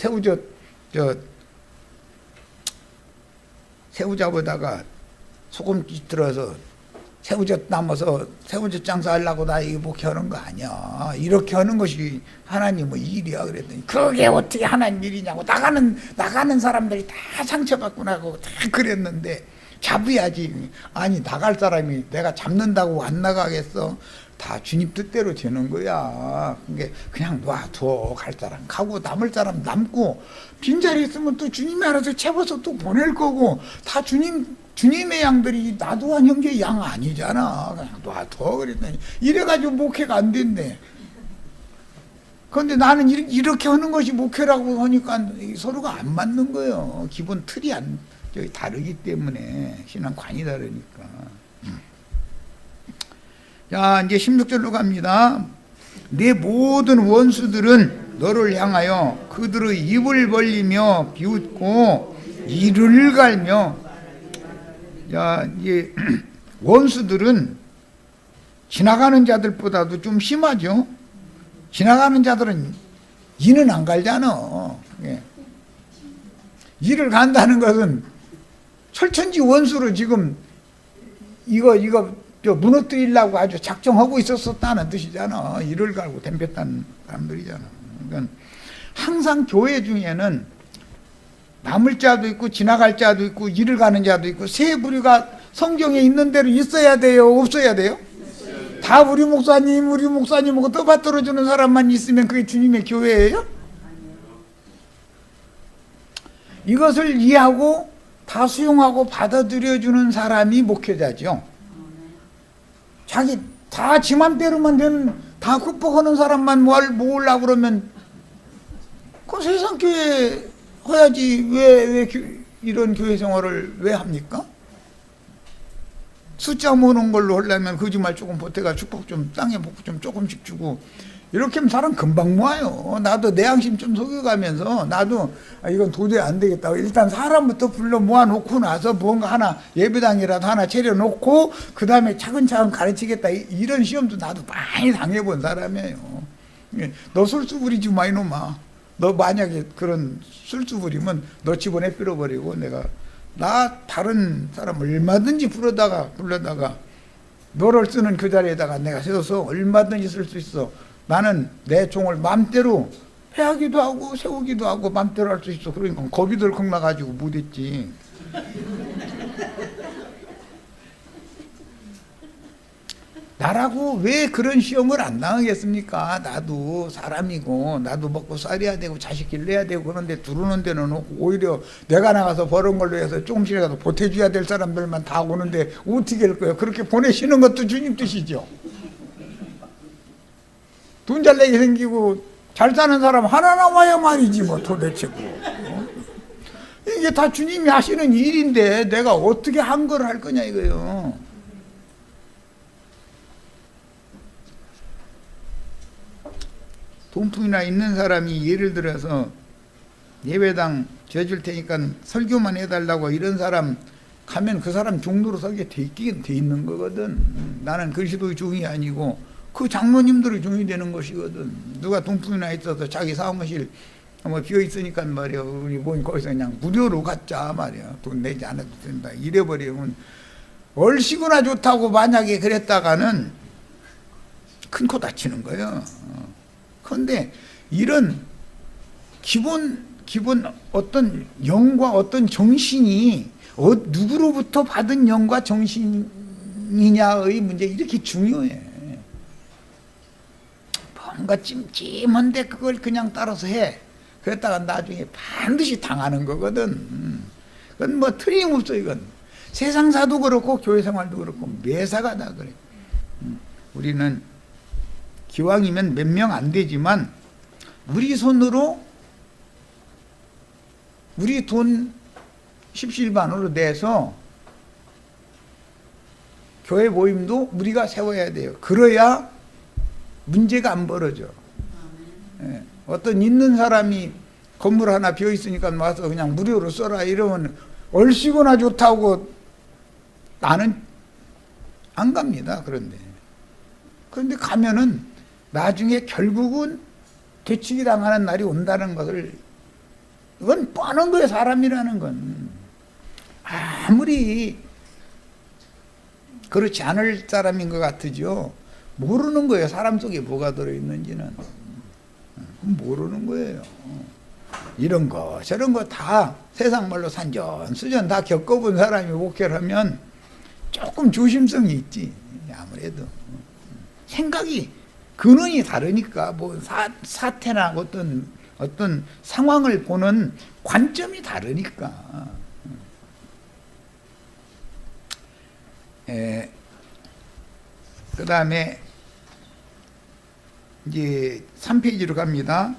Speaker 1: 새우젓보다가 소금 들어서 새우젓 남아서 새우젓 장사하려고 나 이 목회하는 거 아니야. 이렇게 하는 것이 하나님의 일이야. 그랬더니 그게 어떻게 하나님 일이냐고. 나가는 사람들이 다 상처받고 나고 다 그랬는데 잡아야지. 아니 나갈 사람이 내가 잡는다고 안 나가겠어. 다 주님 뜻대로 되는 거야. 그냥 놔둬. 갈 사람 가고 남을 사람 남고, 빈자리 있으면 또 주님이 알아서 채워서 또 보낼 거고, 다 주님의 양들이 나도한 형제의 양 아니잖아. 그냥 놔둬. 그랬더니 이래가지고 목회가 안 된대. 그런데 나는 이렇게 하는 것이 목회라고 하니까 서로가 안 맞는 거예요. 기본 틀이 다르기 때문에, 신앙관이 다르니까. 자, 이제 16절로 갑니다. 내 모든 원수들은 너를 향하여 그들의 입을 벌리며 비웃고 이를 갈며. 자, 이제 원수들은 지나가는 자들보다도 좀 심하죠. 지나가는 자들은 이는 안 갈잖아. 이를 간다는 것은 철천지 원수로 지금 이거 무너뜨리려고 아주 작정하고 있었다는 뜻이잖아. 이를 갈고 덤볐다는 사람들이잖아. 그러니까 항상 교회 중에는 남을 자도 있고 지나갈 자도 있고 이를 가는 자도 있고, 세 부류가 성경에 있는 대로 있어야 돼요? 없어야 돼요? 다 우리 목사님하고 떠받들어주는 사람만 있으면 그게 주님의 교회예요? 이것을 이해하고 다 수용하고 받아들여주는 사람이 목회자죠. 자기 다 지 맘대로만 다 극복하는 사람만 모으려고 그러면 그 세상 교회 해야지. 왜 이런 교회 생활을 왜 합니까? 숫자 모으는 걸로 하려면 거짓말 조금 보태가 축복 좀 땅에 복부 좀 조금씩 주고 이렇게 하면 사람 금방 모아요. 나도 내 양심 좀 속여가면서 나도 이건 도저히 안 되겠다. 일단 사람부터 불러 모아놓고 나서 뭔가 하나 예배당이라도 하나 차려놓고 그 다음에 차근차근 가르치겠다. 이런 시험도 나도 많이 당해본 사람이에요. 너 술수 부리지 마 이놈아. 너 만약에 그런 술수 부리면 너 집어내 빌어버리고 나 다른 사람 얼마든지 불러다가 너를 쓰는 그 자리에다가 내가 세워서 얼마든지 쓸 수 있어. 나는 내 종을 맘대로 패하기도 하고 세우기도 하고 맘대로 할 수 있어. 그러니까 겁이 덜컥 나가지고 못했지. 나라고 왜 그런 시험을 안 당하겠습니까? 나도 사람이고 나도 먹고 살아야 되고 자식 길러야 되고 그런데 두르는 데는 없고 오히려 내가 나가서 버는 걸로 해서 조금씩이라도 보태줘야 될 사람들만 다 오는데 어떻게 할 거예요? 그렇게 보내시는 것도 주님 뜻이죠. 돈 잘 내게 생기고 잘 사는 사람 하나 남아야 말이지 뭐 도대체 뭐. 이게 다 주님이 하시는 일인데 내가 어떻게 한 걸 할 거냐 이거예요. 돈풍이나 있는 사람이 예를 들어서 예배당 지어줄 테니까 설교만 해달라고 이런 사람 가면 그 사람 종로로 설계 돼 있는 거거든. 나는 그리스도의 종이 아니고 그 장로님들의 종이 되는 것이거든. 누가 돈풍이나 있어서 자기 사무실 뭐 비어 있으니까 말이야 우리 모임 거기서 그냥 무료로 갖자 말이야. 돈 내지 않아도 된다. 이래버리면 얼씨구나 좋다고 만약에 그랬다가는 큰 코 다치는 거예요. 그런데 이런 기본 어떤 영과 어떤 정신이 누구로부터 받은 영과 정신이냐의 문제 이렇게 중요해. 뭔가 찜찜한데 그걸 그냥 따라서 해. 그랬다가 나중에 반드시 당하는 거거든. 그건 뭐 틀림없어 이건. 세상사도 그렇고 교회생활도 그렇고 매사가 다 그래. 우리는 기왕이면 몇 명 안 되지만 우리 손으로 우리 돈 십시일반으로 내서 교회 모임도 우리가 세워야 돼요. 그래야 문제가 안 벌어져. 예. 어떤 있는 사람이 건물 하나 비어 있으니까 와서 그냥 무료로 써라 이러면 얼씨구나 좋다고 나는 안 갑니다. 그런데 가면은 나중에 결국은 되치기 당하는 날이 온다는 것을 이건 뻔한 거예요. 사람이라는 건 아무리 그렇지 않을 사람인 것 같으죠. 모르는 거예요. 사람 속에 뭐가 들어있는지는 모르는 거예요. 이런 거 저런 거 다 세상 말로 산전수전 다 겪어본 사람이 목회를 하면 조금 조심성이 있지. 아무래도 생각이 근원이 다르니까 뭐 사태나 어떤 상황을 보는 관점이 다르니까. 그 다음에 이제 3페이지로 갑니다.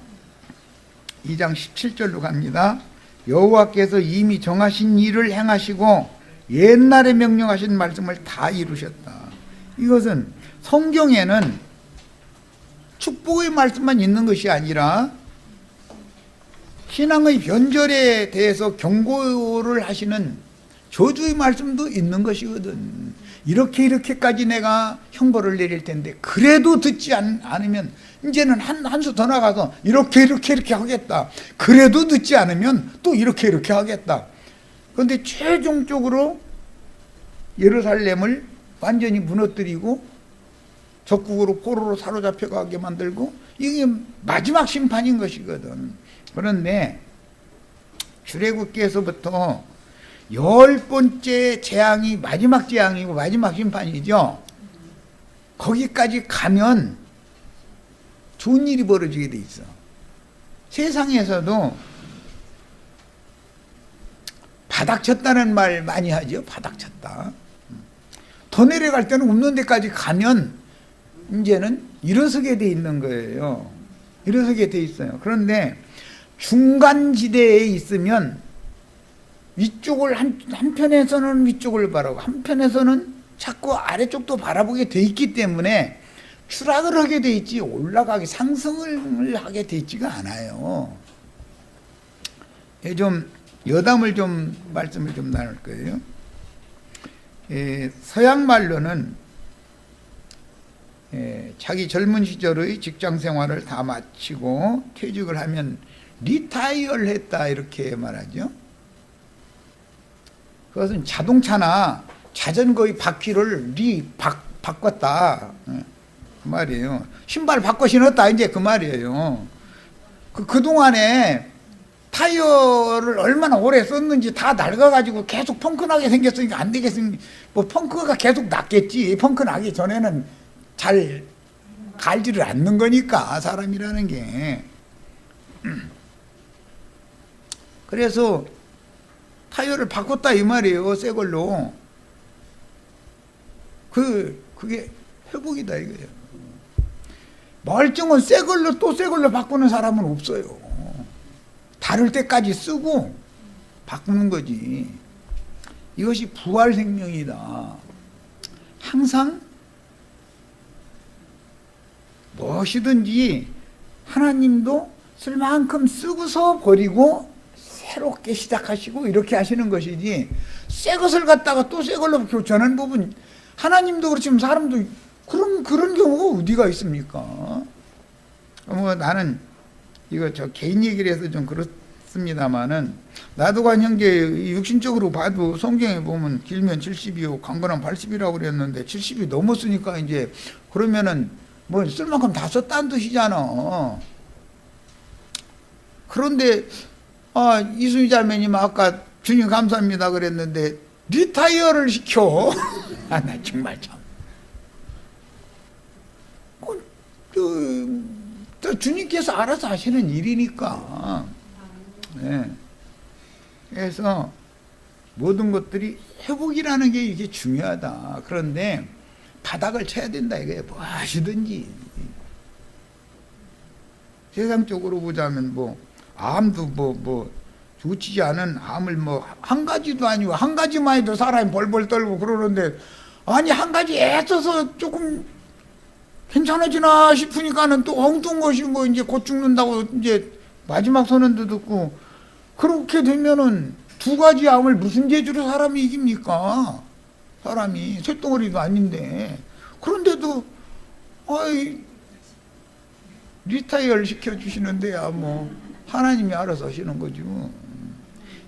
Speaker 1: 2장 17절로 갑니다. 여호와께서 이미 정하신 일을 행하시고 옛날에 명령하신 말씀을 다 이루셨다. 이것은 성경에는 축복의 말씀만 있는 것이 아니라 신앙의 변절에 대해서 경고를 하시는 저주의 말씀도 있는 것이거든. 이렇게까지 내가 형벌을 내릴 텐데 그래도 듣지 않으면 이제는 한 수 더 나가서 이렇게 하겠다. 그래도 듣지 않으면 또 이렇게 하겠다. 그런데 최종적으로 예루살렘을 완전히 무너뜨리고 적국으로 포로로 사로잡혀 가게 만들고 이게 마지막 심판인 것이거든. 그런데 출애굽기에서부터 10번째 재앙이 마지막 재앙이고 마지막 심판이죠. 거기까지 가면 좋은 일이 벌어지게 돼 있어. 세상에서도 바닥쳤다는 말 많이 하죠. 바닥쳤다. 더 내려갈 때는 없는 데까지 가면 이제는 일어서게 돼 있는 거예요. 일어서게 돼 있어요. 그런데 중간지대에 있으면 위쪽을 한편에서는 위쪽을 바라고 한편에서는 자꾸 아래쪽도 바라보게 돼 있기 때문에 추락을 하게 돼 있지 올라가게 상승을 하게 돼 있지가 않아요. 좀 여담을 좀 말씀을 좀 나눌 거예요. 서양 말로는 자기 젊은 시절의 직장 생활을 다 마치고 퇴직을 하면 리타이어를 했다 이렇게 말하죠. 그것은 자동차나 자전거의 바퀴를 바꿨다 그 말이에요. 신발 바꿔 신었다 이제 그 말이에요. 그동안에 타이어를 얼마나 오래 썼는지 다 낡아가지고 계속 펑크나게 생겼으니까 안 되겠으니까 뭐 펑크가 계속 났겠지. 펑크 나기 전에는 잘 갈지를 않는 거니까 사람이라는 게. 그래서 타이어를 바꿨다 이 말이에요. 새 걸로. 그게 회복이다 이거예요. 멀쩡한 새 걸로 또 새 걸로 바꾸는 사람은 없어요. 다를 때까지 쓰고 바꾸는 거지. 이것이 부활 생명이다. 항상 무엇이든지 하나님도 쓸 만큼 쓰고서 버리고 새롭게 시작하시고 이렇게 하시는 것이지, 새 것을 갖다가 또 새 걸로 교체하는 부분, 하나님도 그렇지만 사람도 그런 경우가 어디가 있습니까? 나는 이거 저 개인 얘기를 해서 좀 그렇습니다만은, 나도관 형제 육신적으로 봐도 성경에 보면 길면 70이요 강건한 80이라고 그랬는데 70이 넘었으니까 이제 그러면은 뭐 쓸 만큼 다 썼다는 뜻이잖아. 그런데 이순희 자매님 아까 주님 감사합니다 그랬는데 리타이어를 시켜. 나 정말 참. 주님께서 알아서 하시는 일이니까. 네. 그래서 모든 것들이 회복이라는 게 이게 중요하다. 그런데 바닥을 쳐야 된다 이거예요. 뭐 하시든지. 세상적으로 보자면 암도 좋지 않은 암을 한 가지도 아니고 한 가지만 해도 사람이 벌벌 떨고 그러는데, 아니 한 가지 애써서 조금 괜찮아지나 싶으니까는 또 엉뚱 것이 이제 곧 죽는다고 이제 마지막 선언도 듣고, 그렇게 되면은 두 가지 암을 무슨 재주로 사람이 이깁니까? 사람이 쇳덩어리도 아닌데. 그런데도 리타이어를 시켜주시는데야 하나님이 알아서 하시는 거죠.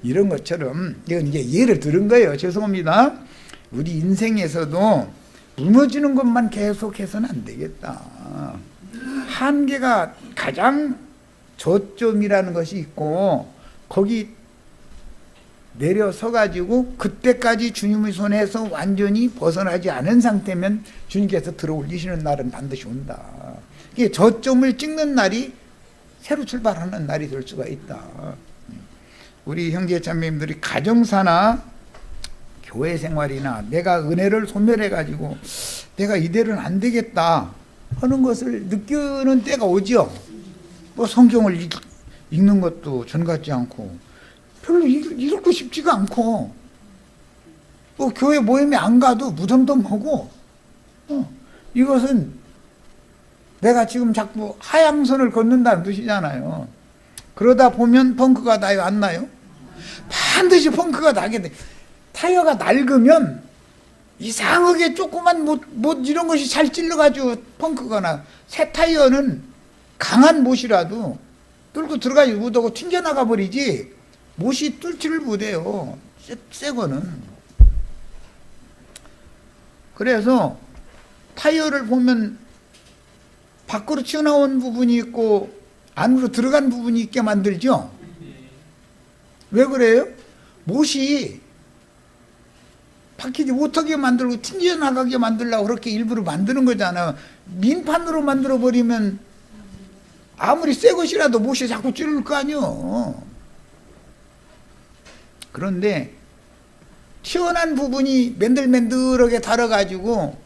Speaker 1: 이런 것처럼, 이건 이제 예를 들은 거예요. 죄송합니다. 우리 인생에서도 무너지는 것만 계속해서는 안 되겠다. 한계가 가장 저점이라는 것이 있고, 거기 내려서 가지고 그때까지 주님의 손에서 완전히 벗어나지 않은 상태면 주님께서 들어 올리시는 날은 반드시 온다. 이게 저점을 찍는 날이 새로 출발하는 날이 될 수가 있다. 우리 형제 자매님들이 가정사나 교회 생활이나 내가 은혜를 소멸해 가지고 내가 이대로는 안 되겠다 하는 것을 느끼는 때가 오죠. 성경을 읽는 것도 전 같지 않고 별로 읽고 싶지가 않고, 교회 모임에 안 가도 무덤덤하고, 이것은 내가 지금 자꾸 하향선을 걷는다는 뜻이잖아요. 그러다 보면 펑크가 나요, 안 나요? 반드시 펑크가 나게 돼. 타이어가 낡으면 이상하게 조그만 이런 것이 잘 찔러가지고 펑크가 나. 새 타이어는 강한 못이라도 뚫고 들어가지 못하고 튕겨나가 버리지 못이 뚫지를 못해요. 새 거는. 그래서 타이어를 보면 밖으로 튀어나온 부분이 있고 안으로 들어간 부분이 있게 만들죠. 왜 그래요? 못이 박히지 못하게 만들고 튕겨나가게 만들려고 그렇게 일부러 만드는 거잖아요. 민판으로 만들어버리면 아무리 새 것이라도 못이 자꾸 찌를 거 아니요. 그런데 튀어난 부분이 맨들맨들하게 달아가지고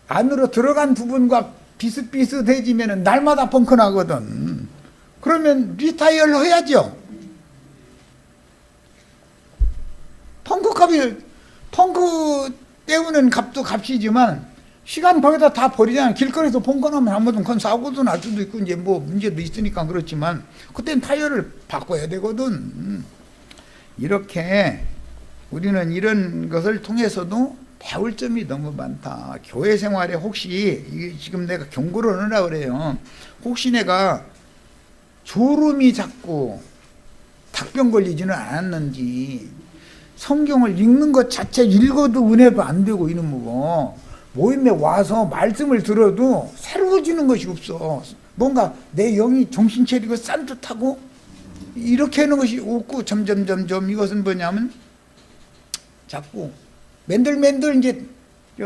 Speaker 1: 안으로 들어간 부분과 비슷비슷해지면 날마다 펑크 나거든. 그러면 리타이어를 해야죠. 펑크 때우는 값도 값이지만 시간 거기다 다 버리잖아. 길거리에서 본거나면 한번 그건 사고도 날 수도 있고 이제 뭐 문제도 있으니까 그렇지만 그때는 타이어를 바꿔야 되거든. 이렇게 우리는 이런 것을 통해서도 배울 점이 너무 많다. 교회 생활에 혹시 이게 지금 내가 경고를 하느라 그래요. 혹시 내가 졸음이 자꾸 닭병 걸리지는 않았는지 성경을 읽는 것 자체 읽어도 은혜도 안 되고 이놈이고 모임에 와서 말씀을 들어도 새로워지는 것이 없어. 뭔가 내 영이 정신 차리고 싼듯하고 이렇게 하는 것이 없고 점점 이것은 뭐냐면 자꾸 맨들맨들 이제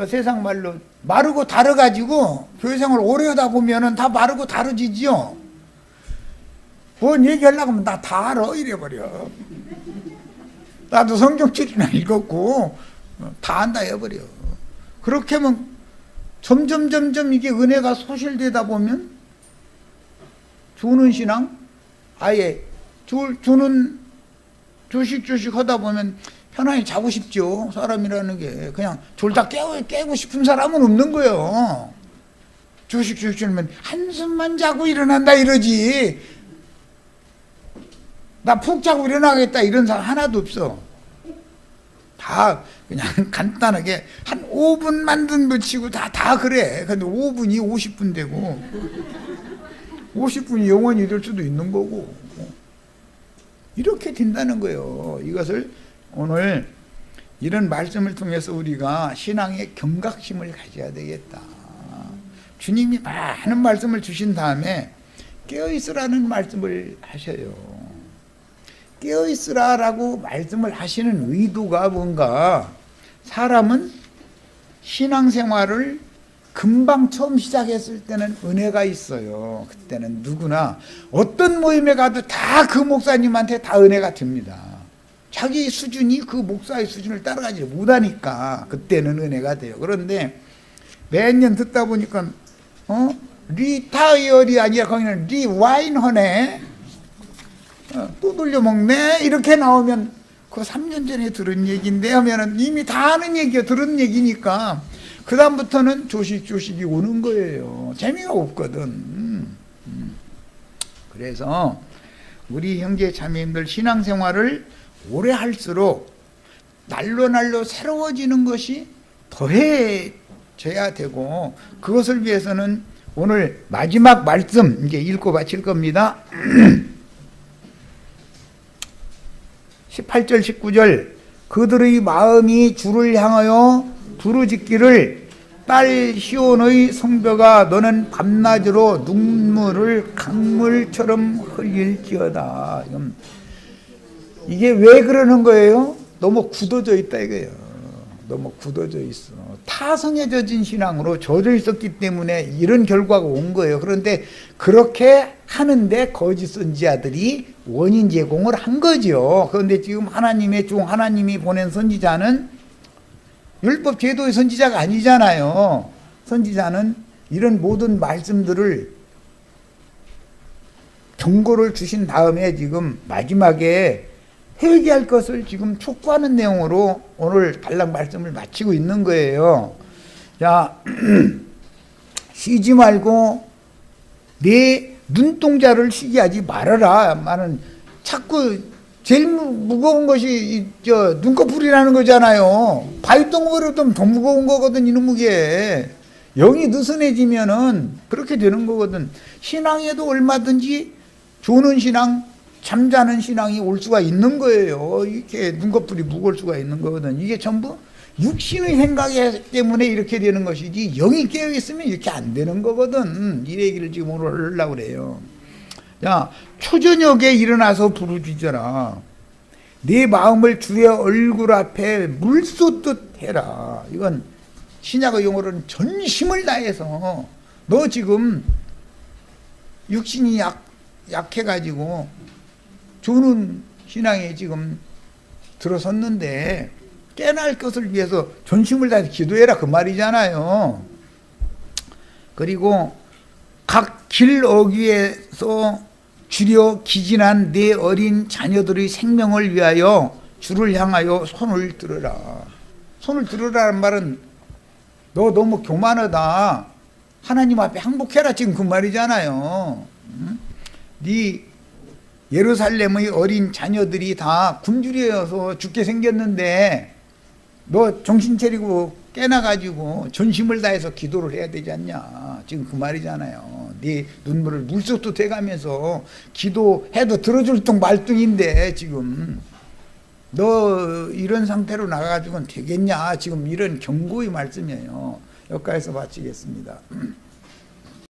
Speaker 1: 세상 말로 마르고 다르가지고 교회 생활 오래 하다 보면은 다 마르고 다르지지요. 뭔 얘기하려고 하면 나 다 알아 이래버려. 나도 성경책이나 읽었고 다 안다 해버려. 그렇게 하면 점점 이게 은혜가 소실되다 보면 주는 신앙 아예 주는 조식 하다 보면 편안히 자고 싶죠. 사람이라는 게 그냥 졸다 깨고 싶은 사람은 없는 거예요. 조식 하면 한숨만 자고 일어난다 이러지. 나 푹 자고 일어나겠다 이런 사람 하나도 없어. 다 그냥 간단하게 한 5분만 든 붙이고 다 그래. 근데 5분이 50분 되고 50분이 영원히 될 수도 있는 거고 이렇게 된다는 거예요. 이것을 오늘 이런 말씀을 통해서 우리가 신앙의 경각심을 가져야 되겠다. 주님이 많은 말씀을 주신 다음에 깨어있으라는 말씀을 하셔요. 깨어있으라라고 말씀을 하시는 의도가 뭔가 사람은 신앙생활을 금방 처음 시작했을 때는 은혜가 있어요. 그때는 누구나 어떤 모임에 가도 다 그 목사님한테 다 은혜가 됩니다. 자기 수준이 그 목사의 수준을 따라가지 못하니까 그때는 은혜가 돼요. 그런데 매년 듣다 보니까 리타이어리 아니라 거기는 리와인허네 또 돌려먹네 이렇게 나오면 그 3년 전에 들은 얘기인데 하면은 이미 다 아는 얘기야. 들은 얘기니까 그 다음부터는 조식이 오는 거예요. 재미가 없거든. 그래서 우리 형제 자매님들 신앙생활을 오래 할수록 날로 새로워지는 것이 더해져야 되고 그것을 위해서는 오늘 마지막 말씀 이제 읽고 마칠 겁니다. 18절 19절 그들의 마음이 주를 향하여 부르짖기를 딸 시온의 성벽아 너는 밤낮으로 눈물을 강물처럼 흘릴지어다. 이게 왜 그러는 거예요? 너무 굳어져 있다 이거예요. 너무 굳어져 있어. 타성에 젖은 신앙으로 젖어 있었기 때문에 이런 결과가 온 거예요. 그런데 그렇게 하는데 거짓 선지자들이 원인 제공을 한 거죠. 그런데 지금 하나님이 보낸 선지자는 율법 제도의 선지자가 아니잖아요. 선지자는 이런 모든 말씀들을 경고를 주신 다음에 지금 마지막에 회개할 것을 지금 촉구하는 내용으로 오늘 단락 말씀을 마치고 있는 거예요. 자, 쉬지 말고 내 눈동자를 쉬게 하지 말아라. 말은 자꾸 제일 무거운 것이 눈꺼풀이라는 거잖아요. 바위덩어리보다 더 무거운 거거든 이놈의. 영이 느슨해지면은 그렇게 되는 거거든. 신앙에도 얼마든지 조는 신앙, 잠자는 신앙이 올 수가 있는 거예요. 이렇게 눈꺼풀이 무거울 수가 있는 거거든. 이게 전부 육신의 생각 때문에 이렇게 되는 것이지 영이 깨어있으면 이렇게 안 되는 거거든. 이 얘기를 지금 오늘 하려고 그래요. 자, 초저녁에 일어나서 부르짖어라. 네 마음을 주의 얼굴 앞에 물 쏟듯 해라. 이건 신약의 용어로는 전심을 다해서 너 지금 육신이 약해가지고 주는 신앙에 지금 들어섰는데 깨날 것을 위해서 전심을 다해서 기도해라 그 말이잖아요. 그리고 각 길 어귀에서 주려 기진한 네 어린 자녀들의 생명을 위하여 주를 향하여 손을 들어라. 손을 들어라는 말은 너 너무 교만하다. 하나님 앞에 항복해라. 지금 그 말이잖아요. 응? 네 예루살렘의 어린 자녀들이 다 굶주려서 죽게 생겼는데 너 정신 차리고 깨나가지고 전심을 다해서 기도를 해야 되지 않냐. 지금 그 말이잖아요. 네 눈물을 물속도 돼가면서 기도해도 들어줄 둥 말둥인데 지금 너 이런 상태로 나가가지고는 되겠냐. 지금 이런 경고의 말씀이에요. 여기까지서 마치겠습니다.